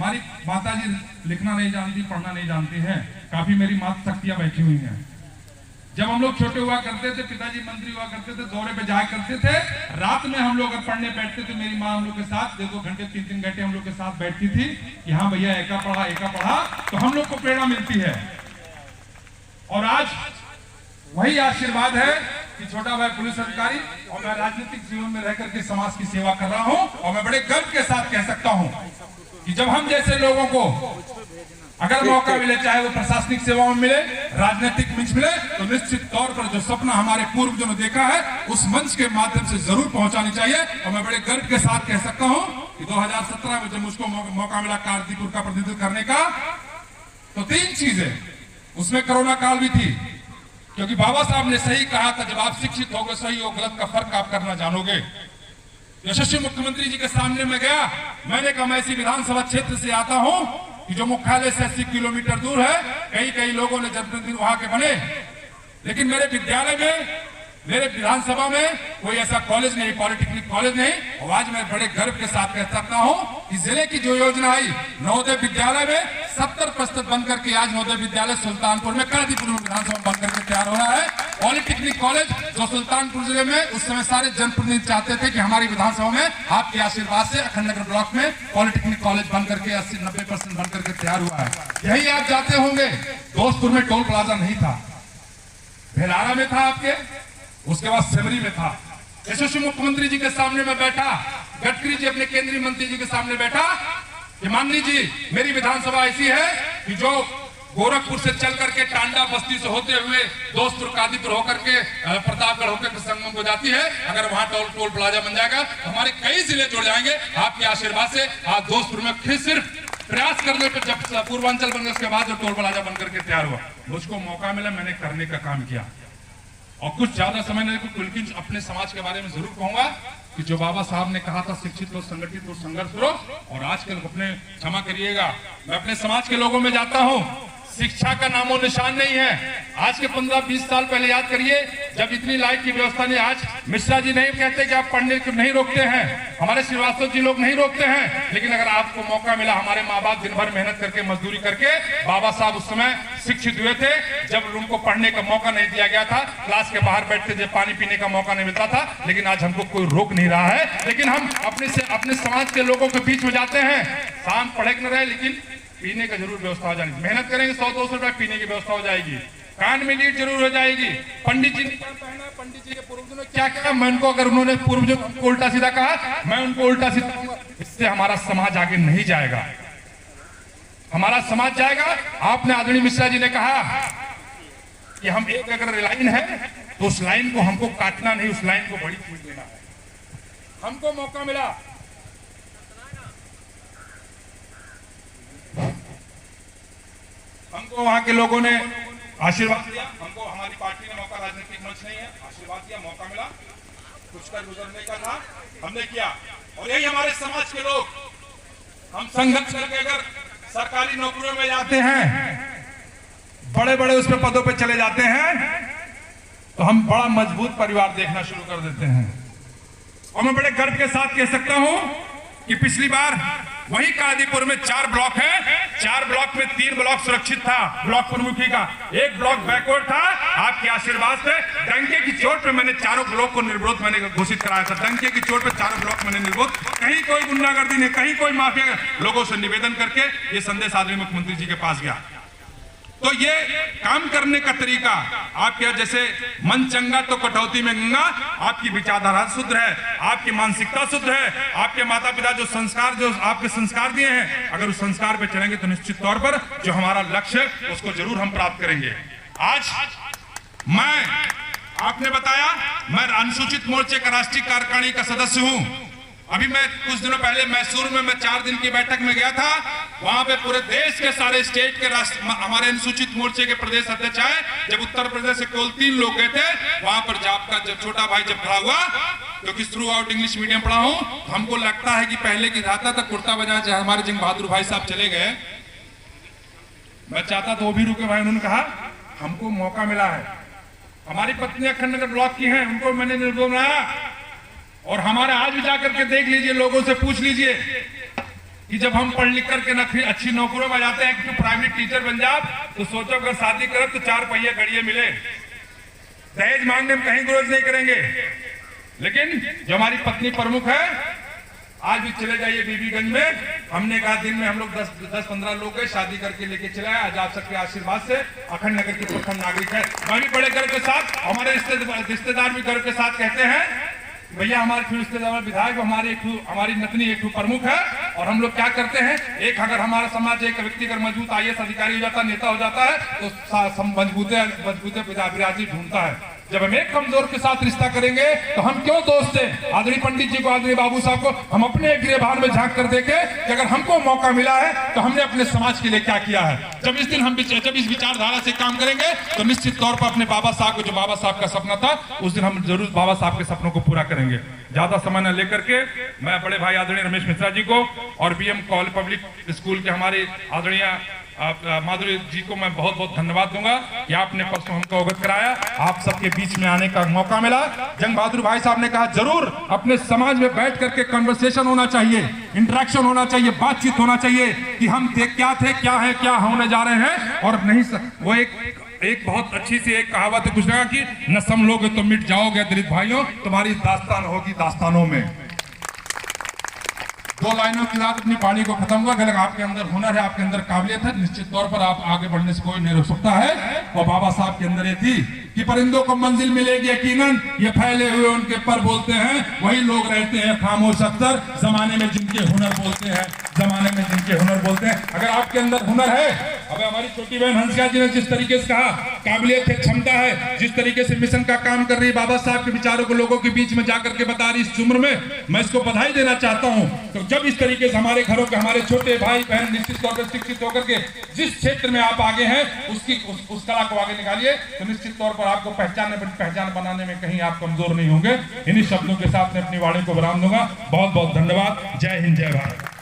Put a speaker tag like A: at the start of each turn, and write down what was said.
A: हमारी माता जी लिखना नहीं जानती, पढ़ना नहीं जानती हैं, काफी मेरी माता शक्तियां बैठी हुई हैं। जब हम लोग छोटे हुआ करते थे, पिताजी मंत्री हुआ करते थे, दौरे पे जाया करते थे, रात में हम लोग पढ़ने बैठते थे, मेरी माँ हम लोग के साथ 2 घंटे 3 घंटे हम लोग के साथ बैठती थी कि हाँ भैया एका पढ़ा, तो हम लोग को प्रेरणा मिलती है। और आज वही आशीर्वाद है कि छोटा भाई पुलिस अधिकारी और मैं राजनीतिक जीवन में रहकर के समाज की सेवा कर रहा हूं, और मैं बड़े गर्व के साथ कह सकता हूं कि जब हम जैसे लोगों को अगर मौका मिले, चाहे वो प्रशासनिक सेवाओं में मिले, राजनीतिक मंच मिले, तो निश्चित तौर पर जो सपना हमारे पूर्वजों ने देखा है उस मंच के माध्यम से जरूर पहुंचानी चाहिए। और मैं बड़े गर्व के साथ कह सकता हूं कि 2017 में जब मुझको मौका मिला कादीपुर का प्रतिनिधित्व करने का, तो 3 चीजें, उसमें कोरोना काल भी थी, क्योंकि बाबा साहब ने सही कहा था, जब आप शिक्षित होगे, सही और गलत का फर्क आप करना जानोगे। यशस्वी मुख्यमंत्री जी के सामने में गया, मैंने कहा मैं इसी विधानसभा क्षेत्र से आता हूं कि जो मुख्यालय से 80 किलोमीटर दूर है, कई लोगों ने जनप्रतिनिधि वहां के बने, लेकिन मेरे विद्यालय में, मेरे विधानसभा में कोई ऐसा कॉलेज नहीं, पॉलिटेक्निक कॉलेज नहीं। और आज मैं बड़े गर्व के साथ कह सकता हूं कि जिले की जो योजना आई, नवोदय विद्यालय में 70% बनकर के आज नवोदय विद्यालय सुल्तानपुर में, कादीपुर में विधानसभा बनकर के तैयार हो रहा है। पॉलिटेक्निक कॉलेज जो सुल्तानपुर जिले में उस समय सारे जनप्रतिनिधि चाहते थे कि हमारी विधानसभा में आपके आशीर्वाद से अखंडनगर ब्लॉक में पॉलिटेक्निक कॉलेज बनकर के 80-90% बनकर के तैयार हुआ है। यही आप जाते होंगे, दोस्तपुर में टोल प्लाजा नहीं था, भेलारा में था आपके, उसके बाद सेमरी में था। यशस्वी मुख्यमंत्री जी के सामने में बैठा, गडकरी जी अपने केंद्रीय मंत्री जी के सामने बैठा कि माननीय जी, मेरी विधानसभा ऐसी है कि जो गोरखपुर से चल करके टांडा बस्ती से होते हुए दोस्तपुर कादीपुर होकर के प्रतापगढ़ होकर संगम को जाती है। अगर वहां टोल प्लाजा बन जाएगा, हमारे कई जिले जुड़ जाएंगे आपके आशीर्वाद से। आज दोस्तपुर में फिर सिर्फ प्रयास करने पर, जब पूर्वांचल बन गया उसके बाद जो टोल प्लाजा बनकर के तैयार हुआ, मुझको मौका मिला, मैंने करने का काम किया। और कुछ ज्यादा समय नहीं, लेकिन अपने समाज के बारे में जरूर कहूंगा कि जो बाबा साहब ने कहा था संगठित लो, संघर्ष करो, और आजकल अपने, क्षमा करिएगा, मैं अपने समाज के लोगों में जाता हूं, शिक्षा का नामो निशान नहीं है। आज के 15-20 साल पहले याद करिए, जब इतनी लाइट की व्यवस्था नहीं, आज मिश्रा जी नहीं कहते कि आप पढ़ने को नहीं रोकते हैं, हमारे श्रीवास्तव जी लोग नहीं रोकते हैं, लेकिन अगर आपको मौका मिला, हमारे माँ बाप दिन भर मेहनत करके, मजदूरी करके, बाबा साहब उस समय शिक्षित हुए थे, जब उनको पढ़ने का मौका नहीं दिया गया था, क्लास के बाहर बैठते थे, पानी पीने का मौका नहीं मिलता था, लेकिन आज हमको कोई रोक नहीं रहा है। लेकिन हम अपने समाज के लोगों के बीच में जाते हैं, शाम पढ़े न रहे, लेकिन पीने का जरूर व्यवस्था हो जाएगी, मेहनत करेंगे 100-200 रुपए पीने की व्यवस्था हो जाएगी, कान में लीड जरूर हो जाएगी। पंडित जी ने पंडित जी के पूर्वजों ने क्या कहा, मैं उनको, अगर उन्होंने पूर्वजों को उल्टा सीधा कहा, मैं उनको उल्टा सीधा कहूंगा। इससे हमारा समाज आगे नहीं जाएगा, हमारा समाज जाएगा। आपने आदरणीय मिश्रा जी ने कहा कि हम एक अगर लाइन है तो उस लाइन को हमको काटना नहीं, उस लाइन को बड़ी चीज देना है। हमको मौका मिला, हमको वहां के लोगों ने आशीर्वाद दिया, हमको हमारी पार्टी ने मौका, राजनीतिक मंच नहीं है, आशीर्वाद दिया, मौका मिला, कुछ कर गुजरने का था, हमने किया। और यही हमारे समाज के लोग, हम संघर्ष करके अगर सरकारी नौकरियों में जाते हैं, बड़े बड़े उसमें पदों पे चले जाते हैं, तो हम बड़ा मजबूत परिवार देखना शुरू कर देते हैं। और मैं बड़े गर्व के साथ कह सकता हूं कि पिछली बार वही कादीपुर में 4 ब्लॉक है, 4 ब्लॉक में 3 ब्लॉक सुरक्षित था, ब्लॉक प्रमुखी का 1 ब्लॉक बैकवर्ड था। आपके आशीर्वाद से डंके की चोट पे मैंने 4 ब्लॉक को निर्विरोध मैंने घोषित कराया था, डंके की चोट पे 4 ब्लॉक मैंने निर्विरोध, कहीं कोई गुंडागर्दी नहीं, कहीं कोई माफिया, लोगों से निवेदन करके ये संदेश आदरणीय मुख्यमंत्री जी के पास गया। तो ये काम करने का तरीका आपके, जैसे मन चंगा तो कटौती में गंगा, आपकी विचारधारा शुद्ध है, आपकी मानसिकता शुद्ध है, आपके माता पिता जो संस्कार, जो आपके संस्कार दिए हैं, अगर उस संस्कार पे चलेंगे तो निश्चित तौर पर जो हमारा लक्ष्य उसको जरूर हम प्राप्त करेंगे। आज मैं, आपने बताया, मैं अनुसूचित मोर्चे का राष्ट्रीय कार्यकारिणी का सदस्य हूं। अभी मैं कुछ दिनों पहले मैसूर में मैं 4 दिन की बैठक में गया था, वहां पे पूरे देश के सारे स्टेट के हमारे अनुसूचित मोर्चे के प्रदेश अध्यक्ष आए। जब उत्तर प्रदेश से केवल 3 लोग गए थे, वहां पर आपका जब छोटा भाई जब खड़ा हुआ, क्योंकि थ्रू आउट इंग्लिश मीडियम पढ़ा हूं, हमको लगता है कि पहले की धाता तक कुर्ता बजा, चाहे हमारे जंग बहादुर भाई साहब चले गए, मैं चाहता तो वो भी रुके भाई। उन्होंने कहा हमको मौका मिला है, हमारी पत्नी अखंडनगर ब्लॉक की है, उनको मैंने निर्दोष बनाया। और हमारे आज भी जाकर के देख लीजिए, लोगों से पूछ लीजिए, कि जब हम पढ़ लिख करके ना फिर अच्छी नौकरियों में जाते हैं कि तू प्राइवेट टीचर बन जा, तो सोचो अगर शादी करें तो 4 पहिए गाड़ियां मिले, दहेज मांगने में कहीं गुरेज नहीं करेंगे। लेकिन जो हमारी पत्नी प्रमुख है, आज भी चले जाइए बीबीगंज में, हमने कहा दिन में हम लोग 10-15 लोग गए, शादी करके लेके चले आए। आज आप सबके आशीर्वाद से अखंड नगर के प्रथम नागरिक है। मैं भी बड़े गर्व के साथ, हमारे रिश्तेदार भी गर्व के साथ कहते हैं भैया हमारे रिश्तेदार विधायक हमारी नतनी एक प्रमुख है। और हम लोग क्या करते हैं, एक अगर हमारा समाज एक व्यक्ति अगर मजबूत IAS अधिकारी हो जाता है, नेता हो जाता है, तो मजबूते बिराजी ढूंढता है। जब हम एक कमजोर के साथ रिश्ता करेंगे तो हम क्यों दोस्त हैं। आदरणीय पंडित जी को, आदरणीय बाबू साहब को हम अपने गिरेबान में झांक कर देखें कि अगर हमको मौका मिला है तो हमने अपने समाज के लिए क्या किया है। जब इस विचारधारा से काम करेंगे तो निश्चित तौर पर अपने बाबा साहब को, जो बाबा साहब का सपना था, उस दिन हम जरूर बाबा साहब के सपनों को पूरा करेंगे। ज्यादा समय न लेकर के मैं बड़े भाई आदरणीय रमेश मिश्रा जी को और BM कॉलेज पब्लिक स्कूल के हमारे आदरणीय माधुरी जी को मैं बहुत बहुत धन्यवाद दूंगा कि आपने परसों हमको अवगत कराया, आप सबके बीच में आने का मौका मिला। जंग बहादुर भाई साहब ने कहा जरूर अपने समाज में बैठ करके कन्वर्सेशन होना चाहिए, इंटरेक्शन होना चाहिए, बातचीत होना चाहिए कि हम क्या थे, क्या है, क्या होने जा रहे हैं। और नहीं वो एक बहुत अच्छी सी एक कहावत है कुछ लगा कि न समलोगे तो मिट जाओगे दलित भाइयों, तुम्हारी दास्तान होगी दास्तानों में। 2 लाइनों के साथ अपनी वाणी को खत्म हुआ। अगर आपके अंदर हुनर है, आपके अंदर काबिलियत है, निश्चित तौर पर आप आगे बढ़ने से कोई नहीं रोक सकता है। और बाबा साहब के अंदर ये थी कि परिंदों को मंजिल मिलेगी यकीनन, ये फैले हुए उनके पर बोलते हैं, वही लोग रहते हैं खामोश अक्सर, जमाने में जिनके हुनर बोलते हैं, जमाने में जिनके हुनर बोलते हैं। अगर आपके अंदर हुनर है, अब हमारी छोटी बहन हंसिया जी ने जिस तरीके से कहा, काबिलियत है, क्षमता है, जिस तरीके से मिशन का काम कर रही है, बाबा साहब के विचारों को लोगों के बीच में जाकर के बता रही इस उम्र में, मैं इसको बधाई देना चाहता हूं। तो जब इस तरीके से हमारे घरों के हमारे छोटे भाई बहन निश्चित तौर पर शिक्षित होकर के जिस क्षेत्र में आप आगे हैं उस कला को आगे निकालिए, तो निश्चित तौर पर आपको पहचान बनाने में कहीं आप कमजोर नहीं होंगे। इन्हीं शब्दों के साथ मैं अपनी वाणी को विराम दूंगा। बहुत बहुत धन्यवाद। जय हिंद, जय भारत।